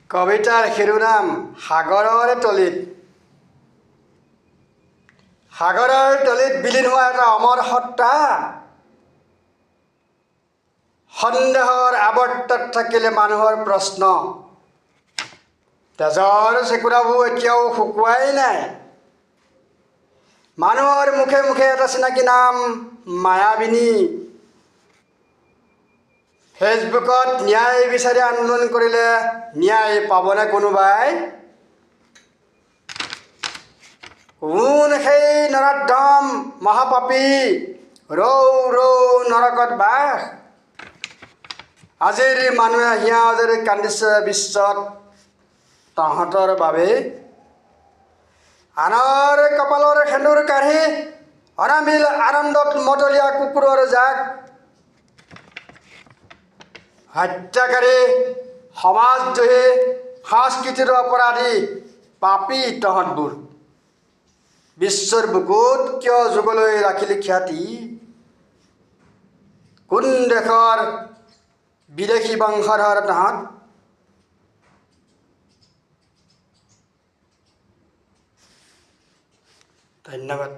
কবিতাৰ শিৰোনাম সাগৰৰ তলিত। সাগৰৰ তলিত বিলীন হোৱা এটা অমৰ সত্তা সন্দেহৰ আৱৰ্তত থাকিলে মানুহৰ প্ৰশ্ন। তেজৰ চেকুৰাবোৰ এতিয়াও শুকুৱাই নাই। মানুহৰ মুখে মুখে এটা চিনাকি নাম মায়াবিনী। ফেচবুকত ন্যায় বিচাৰি আন্দোলন কৰিলে ন্যায় পাবনে কোনোবাই? কোন সেই নৰাধম মহাপাপী ৰৌ ৰৌ নৰকত বাস? আজিৰ মানুহে হিয়া আজৰি কান্দিছে বিশ্বত তহঁতৰ বাবে। আনৰ কপালৰ সেন্দুৰ কাঢ়ি অনামিল আনন্দত মতলীয়া কুকুৰৰ জাক। হত্যাকাৰী সমাজদ্ৰোহী সংস্কৃতিৰ অপৰাধী পাপী তহঁতবোৰ। বিশ্বৰ বুকুত কিয় যুগলৈ ৰাখিলি খ্যাতি? কোন দেশৰ বিদেশী বংশধৰ তহঁত? ধন্যবাদ।